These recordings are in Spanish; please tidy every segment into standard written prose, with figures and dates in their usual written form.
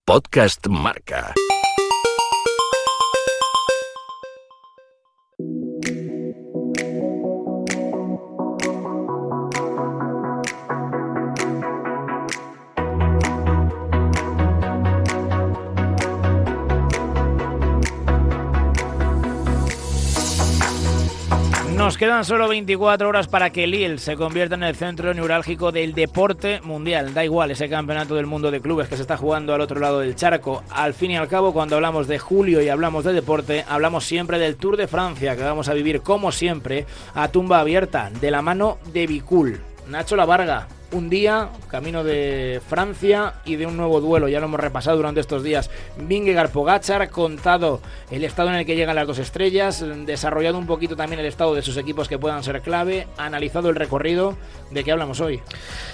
Podcast Marca. Nos quedan solo 24 horas para que Lille se convierta en el centro neurálgico del deporte mundial. Da igual ese campeonato del mundo de clubes que se está jugando al otro lado del charco. Al fin y al cabo, cuando hablamos de julio y hablamos de deporte, hablamos siempre del Tour de Francia, que vamos a vivir como siempre a tumba abierta, de la mano de Bicul. Nacho Lavarga, un día, camino de Francia y de un nuevo duelo, ya lo hemos repasado durante estos días. Vingegaard-Pogačar, contado el estado en el que llegan las dos estrellas, desarrollado un poquito también el estado de sus equipos que puedan ser clave, analizado el recorrido. ¿De qué hablamos hoy?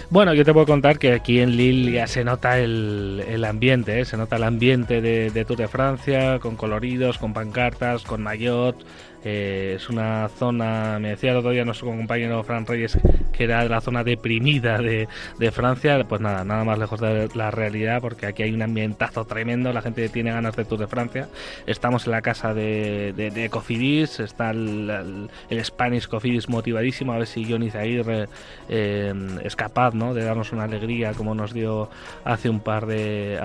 Bueno, yo te puedo contar que aquí en Lille ya se nota el ambiente, se nota el ambiente de Tour de Francia, con coloridos, con pancartas, con maillot. Es una zona, me decía el otro día nuestro compañero Fran Reyes, que era la zona deprimida de Francia. Pues nada más lejos de la realidad, porque aquí hay un ambientazo tremendo, la gente tiene ganas de Tour de Francia. Estamos en la casa de Cofidis, está el Spanish Cofidis motivadísimo, a ver si Johnny Zahir es capaz, ¿no?, de darnos una alegría como nos dio hace un par de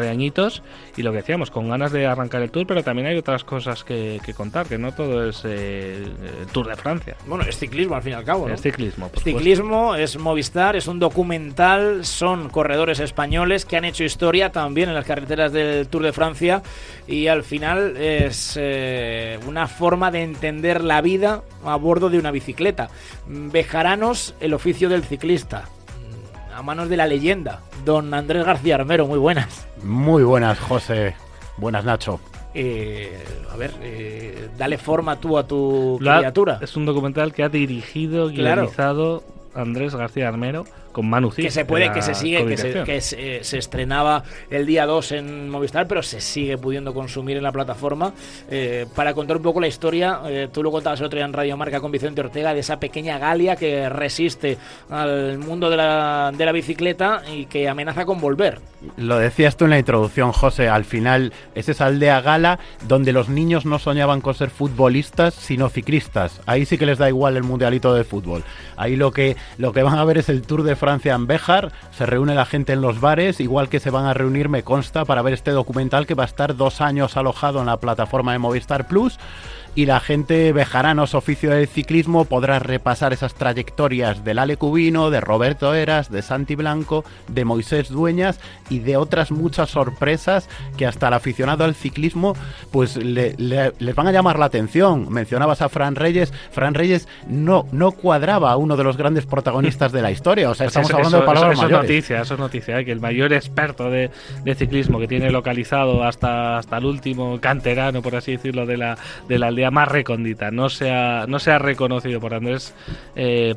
añitos. Y lo que decíamos, con ganas de arrancar el Tour, pero también hay otras cosas que contar, que no todo es el Tour de Francia. Bueno, es ciclismo al fin y al cabo, ¿no? Es ciclismo, por ciclismo, supuesto. es Movistar, es un documental, son corredores españoles que han hecho historia también en las carreteras del Tour de Francia, y al final es una forma de entender la vida a bordo de una bicicleta. Bejaranos, el oficio del ciclista, a manos de la leyenda, don Andrés García Armero. Muy buenas. Muy buenas, José. Buenas, Nacho. Dale forma tú a tu criatura. Es un documental que ha dirigido, guionizado Andrés García Armero, con Manu Cid, que se puede, que se sigue, que se estrenaba el día 2 en Movistar, pero se sigue pudiendo consumir en la plataforma. Para contar un poco la historia, tú lo contabas el otro día en Radio Marca con Vicente Ortega, de esa pequeña Galia que resiste al mundo de la bicicleta y que amenaza con volver. Lo decías tú en la introducción, José, al final es esa aldea gala donde los niños no soñaban con ser futbolistas, sino ciclistas. Ahí sí que les da igual el mundialito de fútbol. Ahí lo que van a ver es el Tour de Francia en Béjar. Se reúne la gente en los bares, igual que se van a reunir, me consta, para ver este documental que va a estar 2 años alojado en la plataforma de Movistar Plus. Y la gente bejaranos, oficio del ciclismo, podrá repasar esas trayectorias del Ale Cubino, de Roberto Heras, de Santi Blanco, de Moisés Dueñas y de otras muchas sorpresas que hasta el aficionado al ciclismo pues les van a llamar la atención. Mencionabas a Fran Reyes. Fran Reyes no cuadraba a uno de los grandes protagonistas de la historia. O sea, estamos hablando de palabras mayores. Eso es noticia, que el mayor experto de ciclismo que tiene localizado hasta el último canterano, por así decirlo, de la aldea más recóndita, no se ha reconocido por Andrés,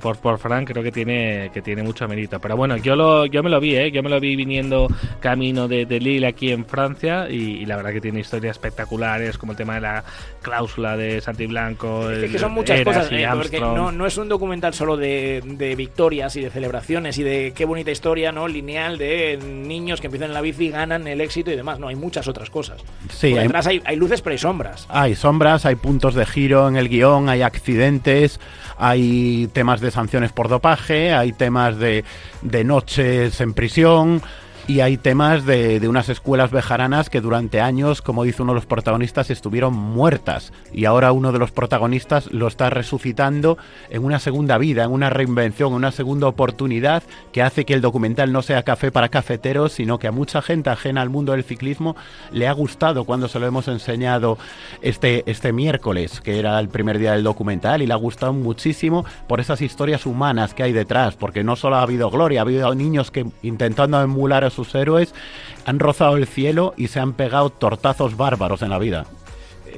por Fran. Creo que tiene mucho mérito. Pero bueno, yo me lo vi viniendo camino de Lille aquí en Francia, y la verdad que tiene historias espectaculares, como el tema de la cláusula de Santi Blanco. Es que son muchas cosas, porque no es un documental solo de victorias y de celebraciones y de qué bonita historia, ¿no?, lineal de niños que empiezan en la bici, ganan el éxito y demás. No, hay muchas otras cosas. Sí, detrás hay luces, pero hay sombras. Hay sombras, hay puntos de giro en el guión, hay accidentes, hay temas de sanciones por dopaje, hay temas de noches en prisión. Y hay temas de unas escuelas bejaranas que durante años, como dice uno de los protagonistas, estuvieron muertas. Y ahora uno de los protagonistas lo está resucitando en una segunda vida, en una reinvención, en una segunda oportunidad que hace que el documental no sea café para cafeteros, sino que a mucha gente ajena al mundo del ciclismo le ha gustado cuando se lo hemos enseñado este miércoles, que era el primer día del documental, y le ha gustado muchísimo por esas historias humanas que hay detrás, porque no solo ha habido gloria, ha habido niños que, intentando emular a sus héroes, han rozado el cielo y se han pegado tortazos bárbaros en la vida.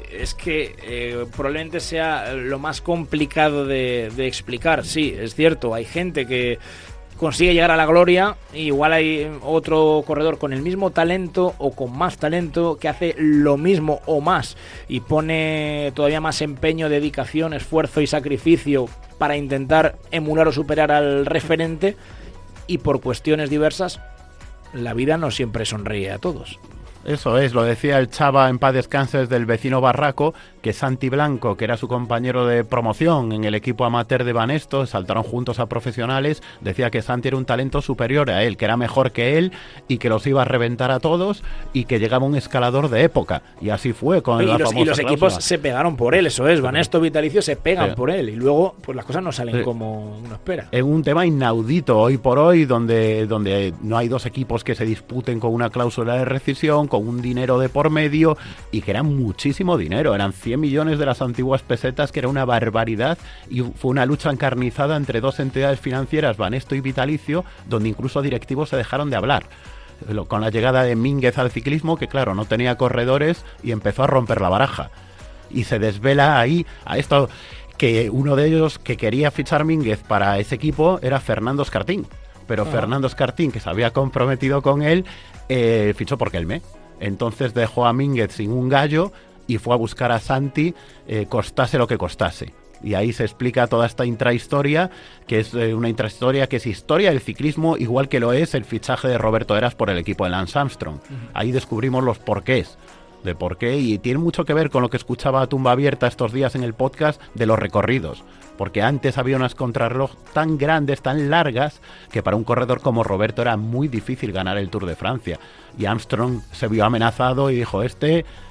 Es que probablemente sea lo más complicado de explicar. Sí, es cierto, hay gente que consigue llegar a la gloria, igual hay otro corredor con el mismo talento o con más talento que hace lo mismo o más y pone todavía más empeño, dedicación, esfuerzo y sacrificio para intentar emular o superar al referente, y por cuestiones diversas la vida no siempre sonríe a todos. Eso es, lo decía el Chava en paz descanse del vecino Barraco, que Santi Blanco, que era su compañero de promoción en el equipo amateur de Banesto, saltaron juntos a profesionales, decía que Santi era un talento superior a él, que era mejor que él y que los iba a reventar a todos y que llegaba un escalador de época. Y así fue con la famosa y los equipos cláusula. se pegaron por él, eso es, Banesto, Vitalicio se pegan Sí. por él y luego pues las cosas no salen Sí. como uno espera. Es un tema inaudito hoy por hoy, donde no hay dos equipos que se disputen con una cláusula de rescisión, con un dinero de por medio, y que era muchísimo dinero, eran 100 millones de las antiguas pesetas, que era una barbaridad, y fue una lucha encarnizada entre dos entidades financieras, Banesto y Vitalicio, donde incluso directivos se dejaron de hablar. Con la llegada de Mínguez al ciclismo, que claro, no tenía corredores y empezó a romper la baraja. Y se desvela ahí a esto, que uno de ellos que quería fichar Mínguez para ese equipo era Fernando Escartín. Pero Fernando Escartín, que se había comprometido con él, fichó por Kelme. Entonces dejó a Mínguez sin un gallo y fue a buscar a Santi, costase lo que costase. Y ahí se explica toda esta intrahistoria, que es una intrahistoria que es historia del ciclismo, igual que lo es el fichaje de Roberto Heras por el equipo de Lance Armstrong. Ahí descubrimos los porqués. De por qué, y tiene mucho que ver con lo que escuchaba a Tumba Abierta estos días en el podcast de los recorridos, porque antes había unas contrarreloj tan grandes, tan largas, que para un corredor como Roberto era muy difícil ganar el Tour de Francia, y Armstrong se vio amenazado y dijo,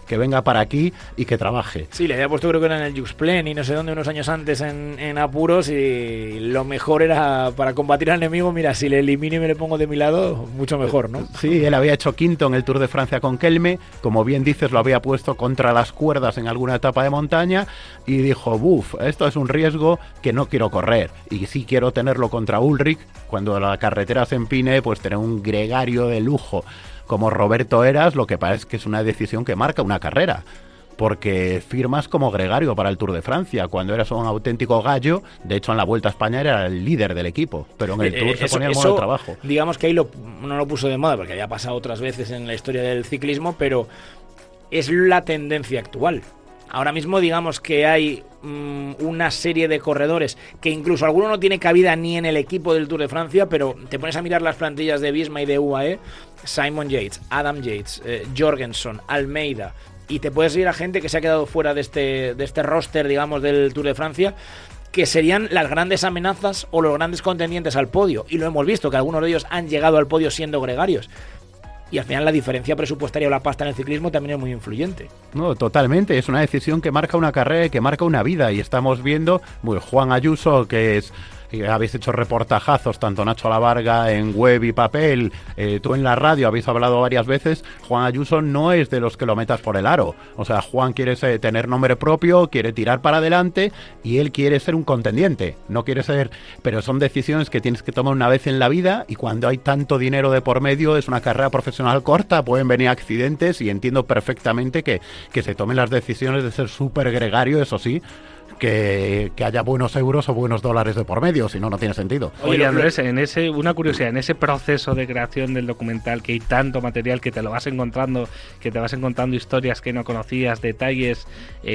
que venga para aquí y que trabaje. Sí, le había puesto, creo que era en el Juxplen y no sé dónde, unos años antes en apuros, y lo mejor era para combatir al enemigo, mira, si le elimino y me le pongo de mi lado, mucho mejor, ¿no? Sí, él había hecho quinto en el Tour de Francia con Kelme, como bien dices, lo había puesto contra las cuerdas en alguna etapa de montaña y dijo, buf, esto es un riesgo que no quiero correr, y sí quiero tenerlo contra Ullrich, cuando la carretera se empine, pues tener un gregario de lujo como Roberto Heras, lo que parece que es una decisión que marca una carrera, porque firmas como gregario para el Tour de Francia, cuando eras un auténtico gallo. De hecho, en la Vuelta a España era el líder del equipo, pero en el Tour se ponía el modo de trabajo. Digamos que ahí no lo puso de moda, porque había pasado otras veces en la historia del ciclismo, pero es la tendencia actual. Ahora mismo digamos que hay una serie de corredores que incluso alguno no tiene cabida ni en el equipo del Tour de Francia, pero te pones a mirar las plantillas de Visma y de UAE, Simon Yates, Adam Yates, Jorgenson, Almeida, y te puedes ir a gente que se ha quedado fuera de este roster, digamos, del Tour de Francia, que serían las grandes amenazas o los grandes contendientes al podio, y lo hemos visto, que algunos de ellos han llegado al podio siendo gregarios. Y al final la diferencia presupuestaria o la pasta en el ciclismo también es muy influyente. No, totalmente. Es una decisión que marca una carrera y que marca una vida. Y estamos viendo, Juan Ayuso, que es... Habéis hecho reportajazos, tanto Nacho Lavarga en web y papel, tú en la radio habéis hablado varias veces. Juan Ayuso no es de los que lo metas por el aro. O sea, Juan quiere tener nombre propio, quiere tirar para adelante y él quiere ser un contendiente. No quiere ser... Pero son decisiones que tienes que tomar una vez en la vida, y cuando hay tanto dinero de por medio, es una carrera profesional corta, pueden venir accidentes, y entiendo perfectamente que se tomen las decisiones de ser súper gregario, eso sí, que haya buenos euros o buenos dólares de por medio, si no, no tiene sentido. Oye, Andrés, una curiosidad, en ese proceso de creación del documental, que hay tanto material que te lo vas encontrando, que te vas encontrando historias que no conocías, detalles,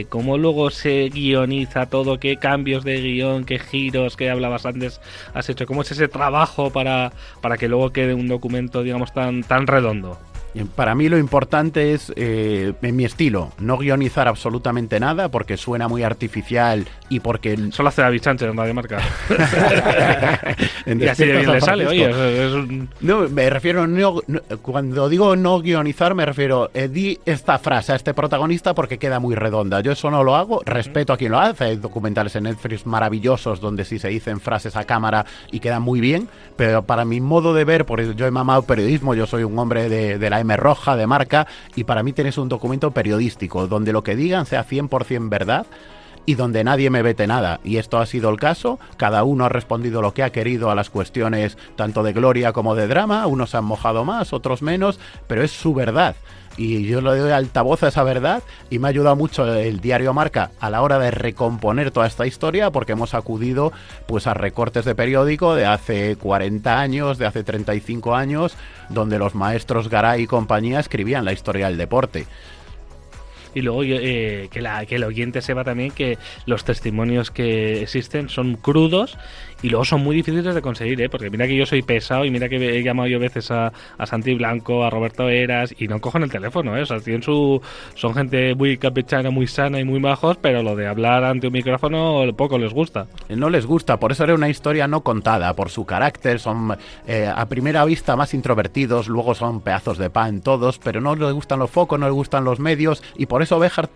¿cómo luego se guioniza todo? ¿Qué cambios de guión, qué giros que hablabas antes has hecho? ¿Cómo es ese trabajo para que luego quede un documento, digamos, tan redondo? Para mí lo importante es, en mi estilo, no guionizar absolutamente nada, porque suena muy artificial y porque... Solo hace David Sánchez en Radio Marca. Y así de bien le sale, oye. No, me refiero, cuando digo no guionizar, me refiero, di esta frase a este protagonista porque queda muy redonda. Yo eso no lo hago, respeto a quien lo hace. Hay documentales en Netflix maravillosos donde sí se dicen frases a cámara y quedan muy bien, pero para mi modo de ver, porque yo he mamado periodismo, yo soy un hombre de la M roja, de Marca, y para mí tienes un documento periodístico donde lo que digan sea 100% verdad y donde nadie me vete nada, y esto ha sido el caso. Cada uno ha respondido lo que ha querido a las cuestiones tanto de gloria como de drama, unos se han mojado más, otros menos, pero es su verdad. Y yo le doy altavoz a esa verdad, y me ha ayudado mucho el diario Marca a la hora de recomponer toda esta historia, porque hemos acudido pues a recortes de periódico de hace 40 años, de hace 35 años, donde los maestros Garay y compañía escribían la historia del deporte. Y luego que el oyente sepa también que los testimonios que existen son crudos Y luego son muy difíciles de conseguir, porque mira que yo soy pesado y mira que he llamado yo veces a Santi Blanco, a Roberto Eras y no cogen el teléfono, o sea, son gente muy campechana, muy sana y muy majos, pero lo de hablar ante un micrófono poco les gusta. No les gusta, por eso era una historia no contada, por su carácter, son a primera vista más introvertidos, luego son pedazos de pan todos, pero no les gustan los focos, no les gustan los medios, y por eso Béjar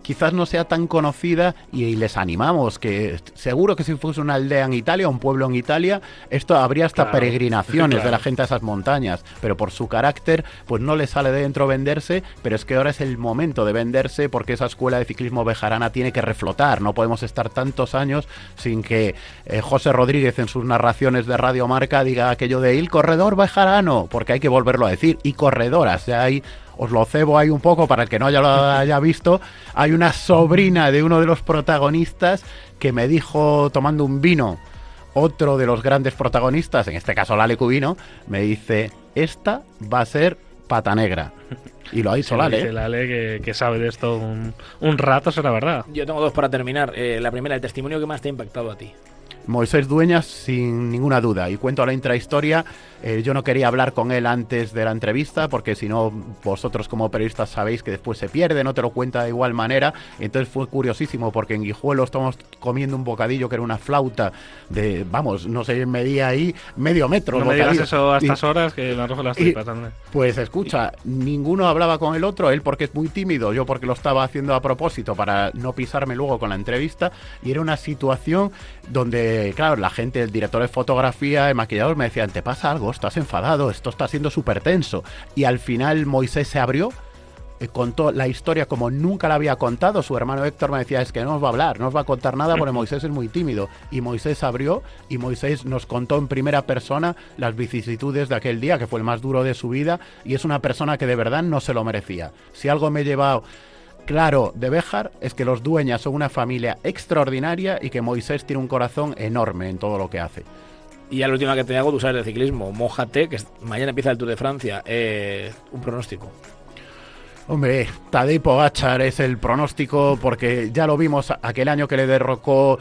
quizás no sea tan conocida, y les animamos, que seguro que si fuese una aldea en Italia, un pueblo en Italia, esto habría hasta peregrinaciones de la gente a esas montañas, pero por su carácter, pues no le sale de dentro venderse, pero es que ahora es el momento de venderse, porque esa escuela de ciclismo bejarana tiene que reflotar, no podemos estar tantos años sin que José Rodríguez en sus narraciones de Radio Marca diga aquello de "el corredor bejarano", porque hay que volverlo a decir, y corredoras, ya hay... Os lo cebo ahí un poco para el que no lo haya visto. Hay una sobrina de uno de los protagonistas que me dijo, tomando un vino, otro de los grandes protagonistas, en este caso Lale Cubino, me dice, esta va a ser Pata Negra. Y lo ha dicho Lale. Dice Lale que sabe de esto un rato, será verdad. Yo tengo dos para terminar. La primera, el testimonio que más te ha impactado a ti. Moisés Dueñas, sin ninguna duda, y cuento la intrahistoria. Yo no quería hablar con él antes de la entrevista, porque si no, vosotros como periodistas sabéis que después se pierde, no te lo cuenta de igual manera. Entonces fue curiosísimo, porque en Guijuelo estamos comiendo un bocadillo que era una flauta de, vamos, no sé, medía ahí medio metro. No me digas eso a estas horas, que me arrojo las tripas también. Pues escucha, ninguno hablaba con el otro, él porque es muy tímido, yo porque lo estaba haciendo a propósito para no pisarme luego con la entrevista, y era una situación donde, claro, la gente, el director de fotografía, el maquillador me decían, ¿te pasa algo? ¿Estás enfadado? Esto está siendo súper tenso. Y al final Moisés se abrió, contó la historia como nunca la había contado. Su hermano Héctor me decía, es que no os va a hablar, no os va a contar nada porque Moisés es muy tímido. Y Moisés se abrió y Moisés nos contó en primera persona las vicisitudes de aquel día, que fue el más duro de su vida, y es una persona que de verdad no se lo merecía. Si algo me he llevado claro de Béjar es que los Dueñas son una familia extraordinaria y que Moisés tiene un corazón enorme en todo lo que hace. Y ya la última que te hago, tú sabes de ciclismo, mójate, que mañana empieza el Tour de Francia. Un pronóstico. Hombre, Tadej Pogačar es el pronóstico, porque ya lo vimos aquel año que le derrocó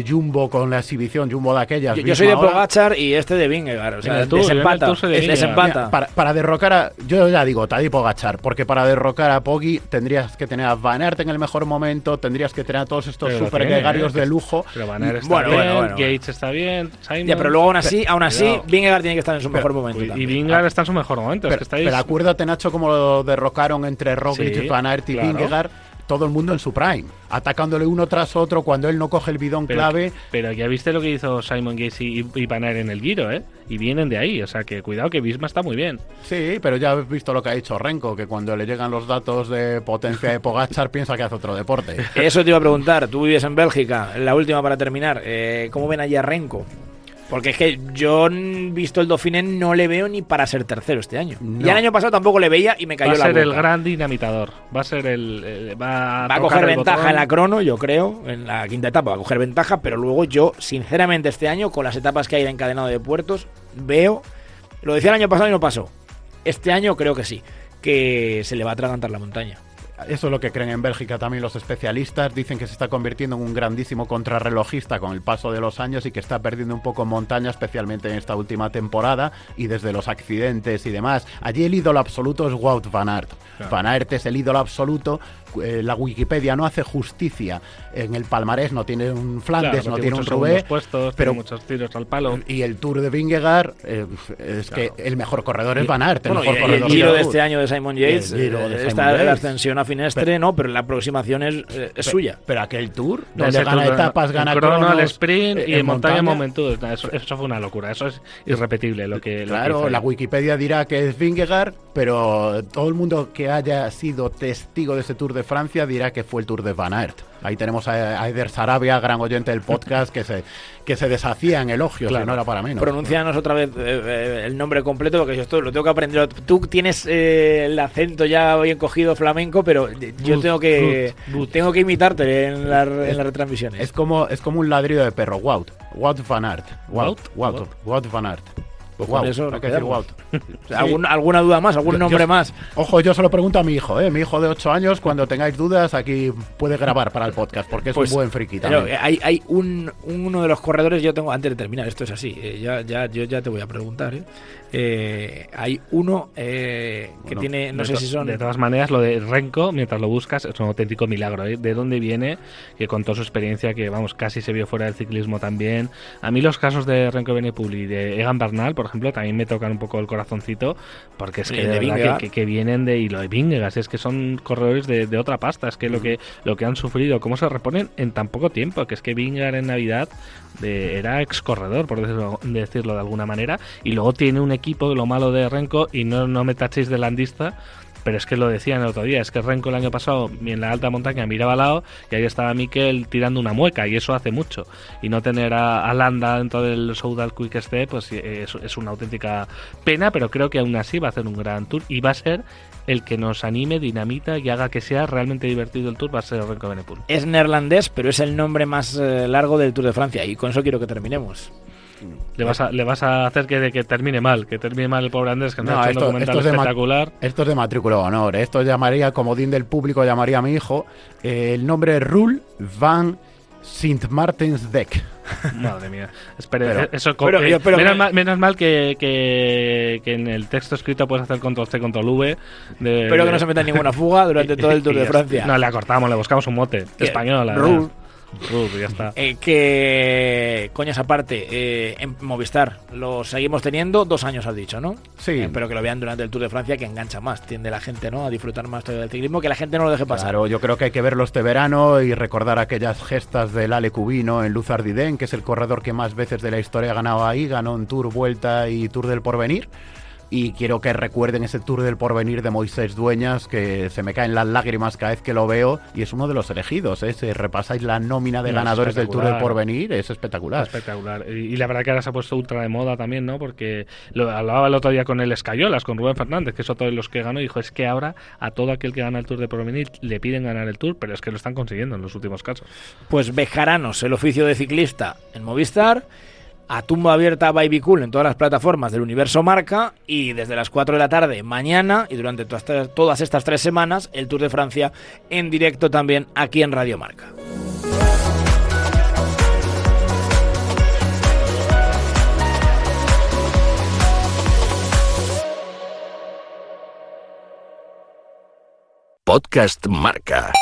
Jumbo con la exhibición, Jumbo de aquellas. Yo soy de Pogačar y este de Vingegaard, o sea, desempata. Para derrocar a... Yo ya digo, Tadej Pogačar, porque para derrocar a Poggi tendrías que tener a Van Aert en el mejor momento, tendrías que tener a todos estos super gregarios de lujo. Pero Van Aert está bien, Gates está bien, Simon... Ya, pero luego aún así Vingegaard tiene que estar en su mejor momento. Y Vingegaard está en su mejor momento. Pero acuérdate, Nacho, cómo lo derrocaron entre Roglic, Van Aert y Vingegaard, todo el mundo en su prime, atacándole uno tras otro cuando él no coge el bidón clave. Pero ya viste lo que hizo Simon Gates y Van Aert en el Giro, y vienen de ahí, o sea que cuidado, que Visma está muy bien. Sí, pero ya has visto lo que ha dicho Renko, que cuando le llegan los datos de potencia de Pogačar piensa que hace otro deporte. Eso te iba a preguntar, tú vives en Bélgica, la última para terminar, ¿cómo ven allí a Renko? Porque es que yo, visto el Dauphiné, no le veo ni para ser tercero este año. No. Y el año pasado tampoco le veía y me cayó la boca. Va a ser el gran dinamitador. Va a ser va a coger ventaja en la crono, yo creo. En la quinta etapa va a coger ventaja, pero luego yo, sinceramente, este año, con las etapas que hay de encadenado de puertos, veo... Lo decía el año pasado y no pasó. Este año creo que sí, que se le va a atragantar la montaña. Eso es lo que creen en Bélgica también los especialistas. Dicen que se está convirtiendo en un grandísimo contrarrelojista con el paso de los años y que está perdiendo un poco montaña, especialmente en esta última temporada y desde los accidentes y demás. Allí el ídolo absoluto es Wout van Aert. Claro. Van Aert es el ídolo absoluto. La Wikipedia no hace justicia en el palmarés, no tiene un Flandes, no tiene un Roubaix, puestos, pero muchos tiros al palo. Y el Tour de Vingegaard es que el mejor corredor es Van Aert, el mejor corredor. El Giro de este año de Simon Yates está la ascensión a Finestre, no, pero la aproximación es suya. Pero aquel Tour, donde gana etapas, gana crono, el sprint y en montaña momentos. Eso fue una locura, eso es irrepetible lo que... Claro, la Wikipedia dirá que es Vingegaard, pero todo el mundo que haya sido testigo de ese Tour de Francia dirá que fue el Tour de Van Aert. Ahí tenemos a Eder Sarabia, gran oyente del podcast, que se deshacía en elogios, claro. No era para menos. Pronuncianos otra vez el nombre completo, porque yo esto lo tengo que aprender. Tú tienes el acento ya bien cogido flamenco, pero yo tengo que imitarte en las retransmisiones. Es como un ladrido de perro. Wout van Aert. Wout van Aert. Pues Con wow, eso hay nos que decir quedamos. wow. O sea, ¿alguna duda más? ¿Algún nombre más? Ojo, yo se lo pregunto a mi hijo, mi hijo de 8 años, cuando tengáis dudas, aquí puede grabar para el podcast, porque es Pues, un buen friki pero también. hay uno de los corredores, yo tengo, antes de terminar, esto es así, yo ya te voy a preguntar, hay uno que Bueno, tiene, no sé si son... De todas maneras, lo de Renko, mientras lo buscas, es un auténtico milagro. ¿De dónde viene? Que con toda su experiencia, que vamos, casi se vio fuera del ciclismo también. A mí los casos de Renko Evenepoel y de Egan Bernal, por ejemplo, también me tocan un poco el corazoncito, porque es que de de verdad Vingegaard. que vienen de... Y lo de Vingegaard, es que son corredores de otra pasta. Es que lo que han sufrido, cómo se reponen en tan poco tiempo, que es que Vingegaard en Navidad era ex corredor, por decirlo de alguna manera, y luego tiene un equipo, lo malo de Renko, y no me tachéis de landista, pero es que lo decían el otro día, es que Renko el año pasado en la alta montaña miraba al lado y ahí estaba Mikel tirando una mueca, y eso hace mucho, y no tener a Landa dentro del Soudal Quick Step pues es una auténtica pena, pero creo que aún así va a hacer un gran tour y va a ser el que nos anime, dinamita y haga que sea realmente divertido el tour, va a ser Renko Evenepoel. Es neerlandés, pero es el nombre más largo del Tour de Francia, y con eso quiero que terminemos. Le vas a hacer que termine mal el pobre Andrés, que nos ha hecho un documental espectacular. Esto es de matrícula de honor. Esto llamaría, comodín del público, llamaría a mi hijo. El nombre es Roel van Sint-Maartensdijk. Madre mía. Espera, Pero- eso menos mal que en el texto escrito puedes hacer Ctrl-C, Ctrl-V. Espero que no se meta en ninguna fuga durante todo el Tour de Francia. No, le acortamos, le buscamos un mote español. Roel. Ya está. Que, coñas aparte, en Movistar lo seguimos teniendo 2 años, has dicho, ¿no? Sí. Pero que lo vean durante el Tour de Francia, que engancha más, tiende la gente, ¿no?, a disfrutar más todavía del ciclismo, que la gente no lo deje pasar. Claro, yo creo que hay que verlo este verano y recordar aquellas gestas del Ale Cubino en Luzardiden, que es el corredor que más veces de la historia ha ganado ahí, ganó en Tour Vuelta y Tour del Porvenir. Y quiero que recuerden ese Tour del Porvenir de Moisés Dueñas, que se me caen las lágrimas cada vez que lo veo, y es uno de los elegidos, ¿eh? Si repasáis la nómina de ganadores del Tour del Porvenir, es espectacular. Espectacular. Y la verdad que ahora se ha puesto ultra de moda también, ¿no? Porque lo hablaba el otro día con el Escayolas, con Rubén Fernández, que es otro de los que ganó, y dijo, es que ahora a todo aquel que gana el Tour del Porvenir le piden ganar el Tour, pero es que lo están consiguiendo en los últimos casos. Pues Bejaranos, el oficio de ciclista en Movistar, a tumba abierta Baby Cool en todas las plataformas del Universo Marca, y desde las 4 de la tarde mañana y durante todas estas 3 semanas el Tour de Francia en directo también aquí en Radio Marca. Podcast Marca.